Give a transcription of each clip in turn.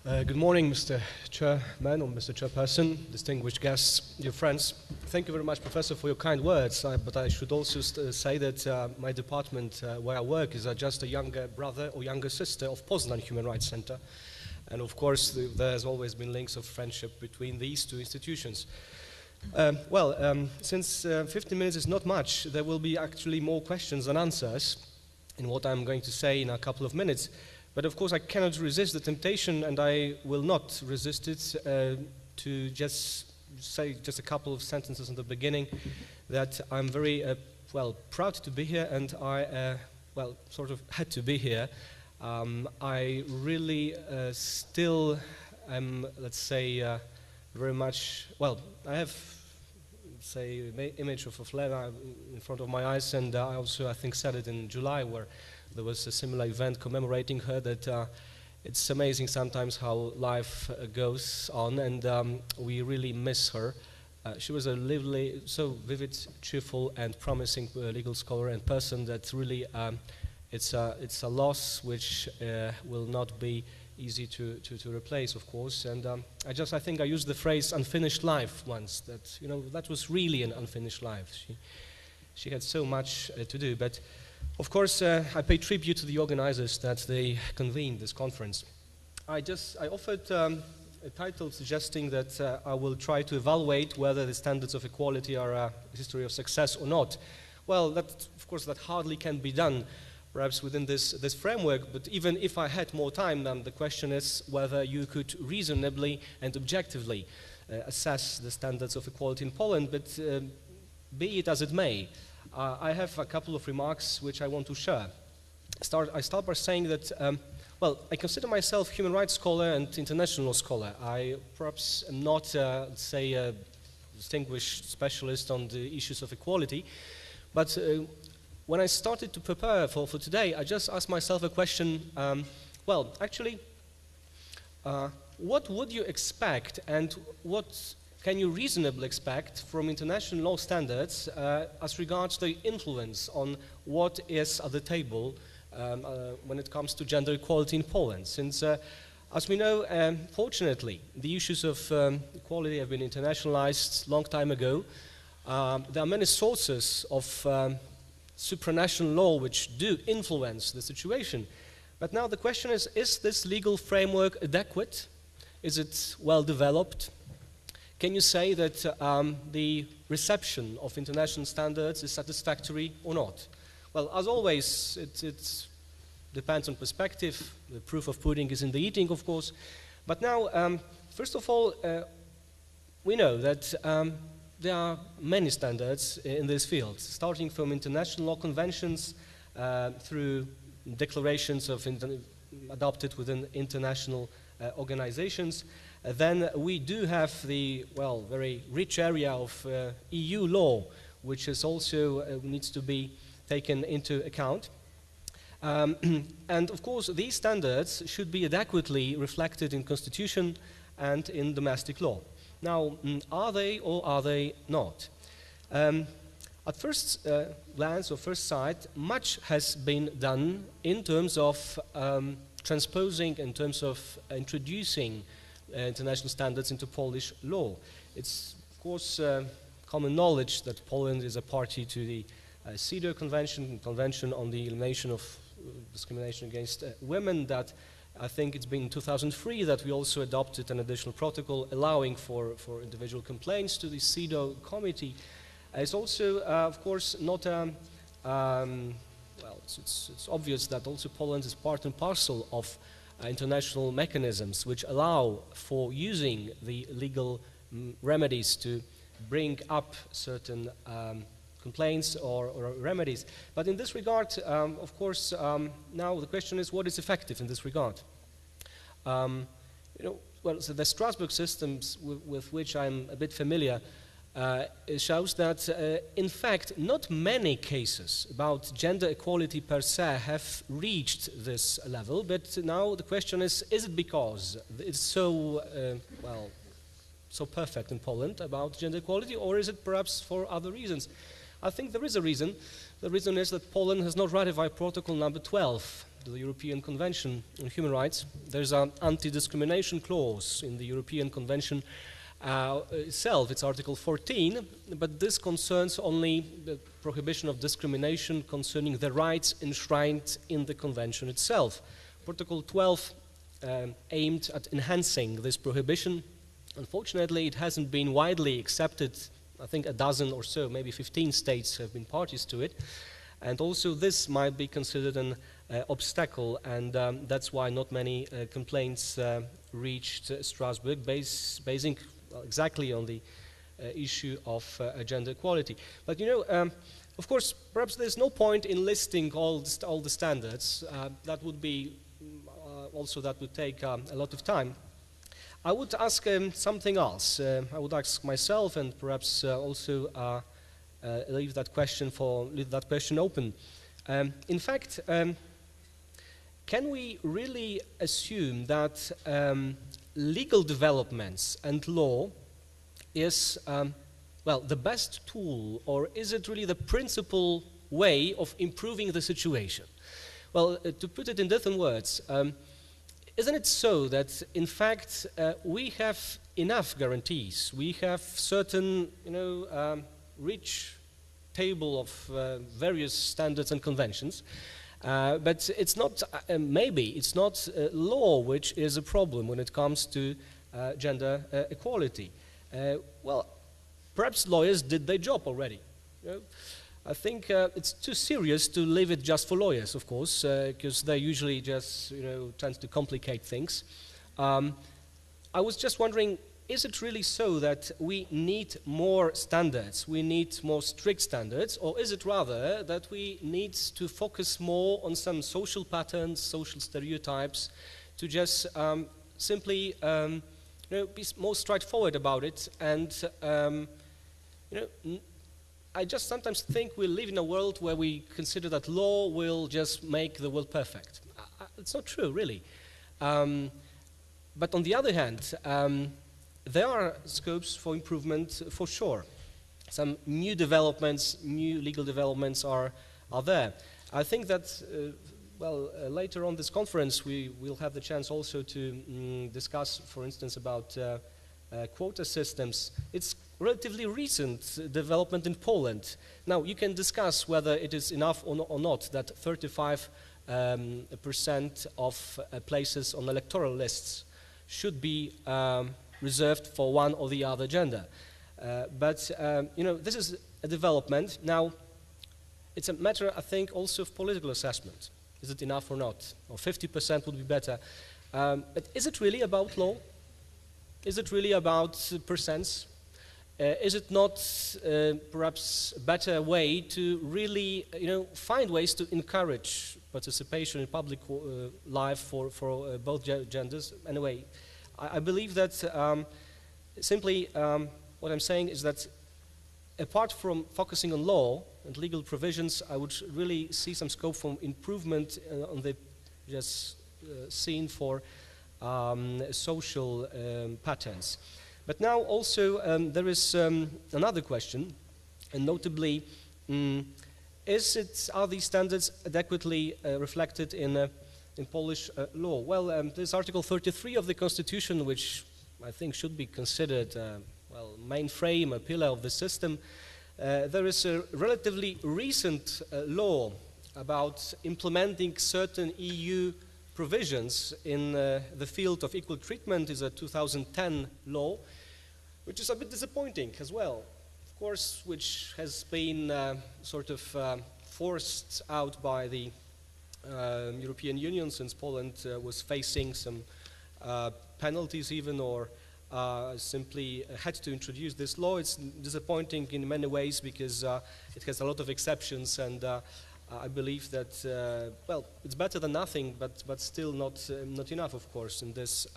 Good morning, Mr. Chairman or Mr. Chairperson, distinguished guests, dear friends. Thank you very much, Professor, for your kind words. But I should also say that my department where I work is just a younger brother or younger sister of Poznan Human Rights Center. And of course, there's always been links of friendship between these two institutions. Since 15 minutes is not much, there will be actually more questions than answers in what I'm going to say in a couple of minutes. But of course, I cannot resist the temptation, and I will not resist it, to just say just a couple of sentences in the beginning that I'm very, proud to be here, and I, sort of had to be here. I really still am, let's say, very much, I have, say, an image of a flare in front of my eyes, and I also, I think, said it in July, where there was a similar event commemorating her, that it's amazing sometimes how life goes on, and we really miss her. She was a lively, so vivid, cheerful, and promising legal scholar and person that really, it's a loss which will not be easy to replace, of course. And I think I used the phrase "unfinished life" once. That that was really an unfinished life. She had so much to do, but. Of course, I pay tribute to the organizers that they convened this conference. I offered a title suggesting that I will try to evaluate whether the standards of equality are a history of success or not. Well, of course, that hardly can be done, perhaps within this framework, but even if I had more time, then the question is whether you could reasonably and objectively assess the standards of equality in Poland, but be it as it may, I have a couple of remarks which I want to share. I start by saying that, I consider myself human rights scholar and international scholar. I perhaps am not, let's say, a distinguished specialist on the issues of equality, but when I started to prepare for today, I just asked myself a question, what would you expect and what can you reasonably expect from international law standards as regards the influence on what is at the table when it comes to gender equality in Poland? Since, as we know, fortunately, the issues of equality have been internationalized a long time ago. There are many sources of supranational law which do influence the situation. But now the question is this legal framework adequate? Is it well developed? Can you say that the reception of international standards is satisfactory or not? Well, as always, it depends on perspective. The proof of pudding is in the eating, of course. But now, first of all, we know that there are many standards in this field, starting from international law conventions through declarations adopted within international organizations. Then we do have the, very rich area of EU law, which is also needs to be taken into account. And of course, these standards should be adequately reflected in constitution and in domestic law. Now, are they or are they not? At first glance or first sight, much has been done in terms of transposing, in terms of introducing international standards into Polish law. It's, of course, common knowledge that Poland is a party to the CEDAW Convention on the Elimination of Discrimination Against Women, that I think it's been in 2003 that we also adopted an additional protocol allowing for individual complaints to the CEDAW committee. It's also, of course, not it's obvious that also Poland is part and parcel of international mechanisms which allow for using the legal remedies to bring up certain complaints or remedies. But in this regard, of course, now the question is what is effective in this regard? So the Strasbourg systems with which I'm a bit familiar it shows that, in fact, not many cases about gender equality per se have reached this level, but now the question is it because it's so, so perfect in Poland about gender equality, or is it perhaps for other reasons? I think there is a reason. The reason is that Poland has not ratified Protocol number 12, the European Convention on Human Rights. There's an anti-discrimination clause in the European Convention itself. It's Article 14, but this concerns only the prohibition of discrimination concerning the rights enshrined in the Convention itself. Protocol 12 aimed at enhancing this prohibition. Unfortunately, it hasn't been widely accepted. I think a dozen or so, maybe 15 states have been parties to it. And also this might be considered an obstacle, and that's why not many complaints reached Strasbourg, basing exactly on the issue of gender equality. But you know, of course, perhaps there's no point in listing all the standards. That would be also that would take a lot of time. I would ask something else. I would ask myself, and perhaps also leave that question open. In fact, can we really assume that legal developments and law is well, the best tool, or is it really the principal way of improving the situation? Well, to put it in different words, isn't it so that, in fact, we have enough guarantees? We have certain, you know, rich table of various standards and conventions, but it's not, maybe it's not law which is a problem when it comes to gender equality. Well, perhaps lawyers did their job already. You know? I think it's too serious to leave it just for lawyers, of course, because they usually just, you know, tend to complicate things. I was just wondering, is it really so that we need more standards, we need more strict standards, or is it rather that we need to focus more on some social patterns, social stereotypes, to just simply you know, be more straightforward about it? And you know, I just sometimes think we live in a world where we consider that law will just make the world perfect. It's not true, really. But on the other hand, there are scopes for improvement for sure. Some new developments, new legal developments are there. I think that, well, later on this conference we will have the chance also to discuss, for instance, about quota systems. It's relatively recent development in Poland. Now, you can discuss whether it is enough or not that 35% of places on electoral lists should be reserved for one or the other gender. But, you know, this is a development. Now, it's a matter, I think, also of political assessment. Is it enough or not? Or 50% would be better. But is it really about law? Is it really about percents? Is it not perhaps a better way to really, you know, find ways to encourage participation in public life for both genders? Anyway, I believe that simply what I'm saying is that apart from focusing on law and legal provisions, I would really see some scope for improvement on the just scene for social patterns. But now also there is another question, and notably, are these standards adequately reflected in Polish law? Well, there's Article 33 of the Constitution, which I think should be considered well, mainframe, a pillar of the system. There is a relatively recent law about implementing certain EU provisions in the field of equal treatment. Is a 2010 law, which is a bit disappointing as well, of course, which has been sort of forced out by the European Union, since Poland was facing some penalties even, or simply had to introduce this law. It's disappointing in many ways because it has a lot of exceptions, and I believe that, well, it's better than nothing, but still not enough, of course, in this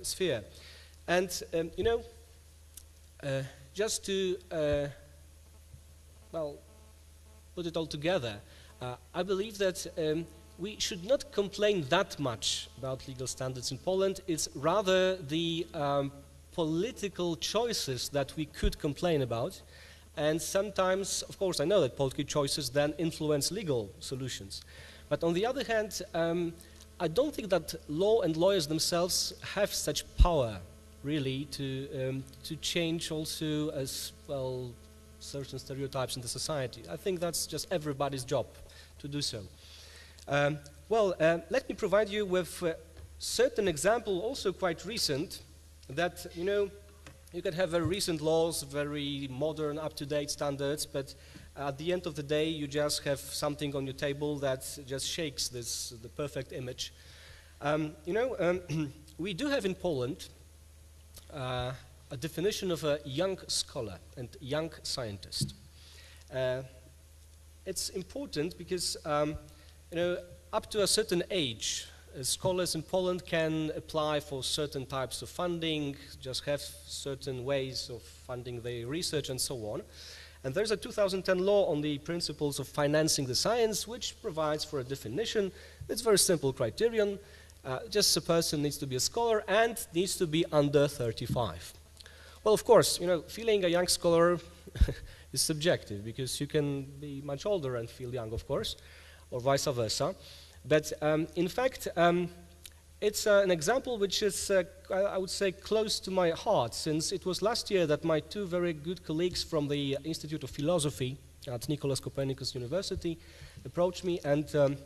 sphere. And, you know, just to, well, put it all together, I believe that we should not complain that much about legal standards in Poland. It's rather the political choices that we could complain about. And sometimes, of course, I know that political choices then influence legal solutions. But on the other hand, I don't think that law and lawyers themselves have such power, really, to change also as well certain stereotypes in the society. I think that's just everybody's job to do so. Let me provide you with a certain example, also quite recent, that, you know, you can have very recent laws, very modern, up-to-date standards, but at the end of the day, you just have something on your table that just shakes the perfect image. We do have in Poland a definition of a young scholar and young scientist. It's important because, up to a certain age, scholars in Poland can apply for certain types of funding, just have certain ways of funding their research and so on. And there's a 2010 law on the principles of financing the science, which provides for a definition. It's a very simple criterion. Just a person needs to be a scholar and needs to be under 35. Well, of course, feeling a young scholar is subjective, because you can be much older and feel young, of course, or vice versa. But in fact, it's an example which is, I would say, close to my heart, since it was last year that my two very good colleagues from the Institute of Philosophy at Nicolaus Copernicus University approached me, and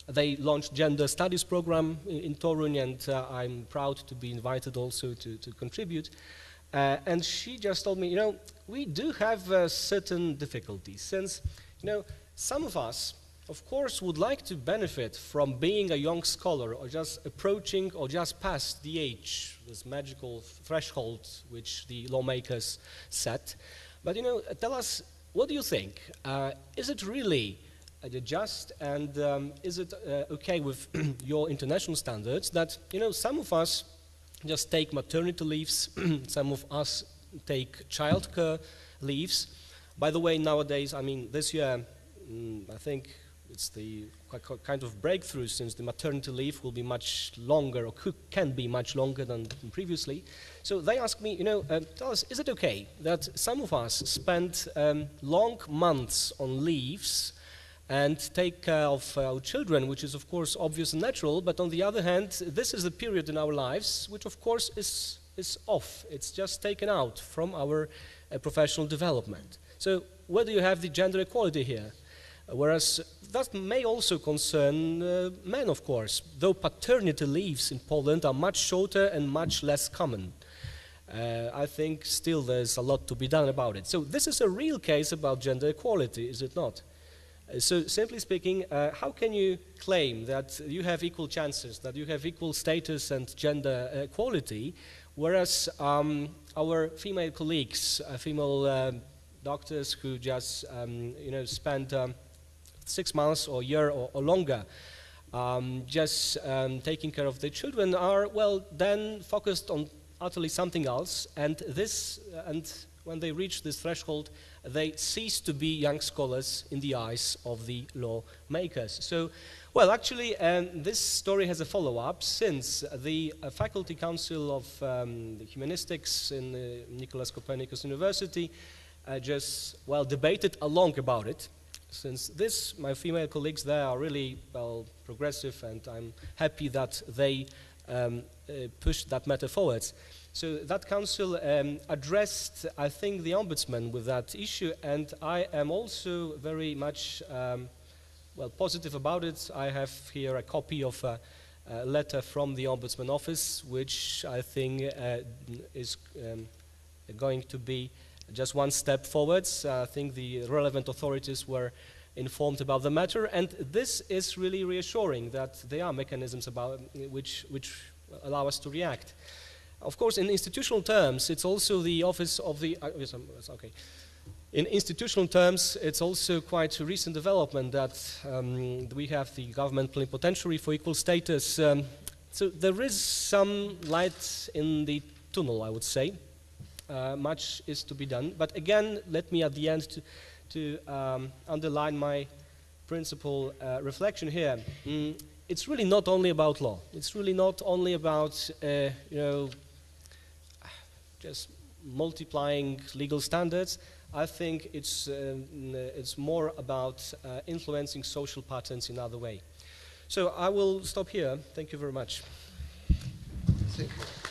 they launched gender studies program in Torun, and I'm proud to be invited also to contribute. And she just told me, we do have certain difficulties, since, some of us, of course, would like to benefit from being a young scholar, or just approaching or just past the age, this magical threshold which the lawmakers set. But tell us, what do you think? Is it really just, and is it okay with your international standards that some of us just take maternity leaves, some of us take childcare leaves? By the way, nowadays, this year, I think it's the kind of breakthrough, since the maternity leave will be much longer, or can be much longer than previously. So they asked me, tell us, is it okay that some of us spend long months on leaves and take care of our children, which is of course obvious and natural, but on the other hand, this is a period in our lives which of course is off. It's just taken out from our professional development. So where do you have the gender equality here? Whereas that may also concern men, of course, though paternity leaves in Poland are much shorter and much less common. I think still there's a lot to be done about it. So this is a real case about gender equality, is it not? So simply speaking, how can you claim that you have equal chances, that you have equal status and gender equality, whereas our female colleagues, female doctors who just spend 6 months or a year or longer just taking care of their children are, well, then focused on utterly something else, and when they reach this threshold, they cease to be young scholars in the eyes of the lawmakers. So, well, actually, this story has a follow-up, since the Faculty Council of Humanistics in Nicolaus Copernicus University debated along about it. Since my female colleagues there are really, progressive, and I'm happy that they pushed that matter forward. So that council addressed, I think, the ombudsman with that issue, and I am also very much, positive about it. I have here a copy of a letter from the ombudsman office, which I think is going to be just one step forwards. I think the relevant authorities were informed about the matter, and this is really reassuring that there are mechanisms about which allow us to react. Of course, in institutional terms, it's also the office of the... In institutional terms, it's also quite a recent development that we have the government plenipotentiary for equal status. So there is some light in the tunnel, I would say. Much is to be done. But again, let me at the end to underline my principal reflection here. It's really not only about law. It's really not only about, just multiplying legal standards. I think it's more about influencing social patterns in other way. So I will stop here. Thank you very much. Thank you.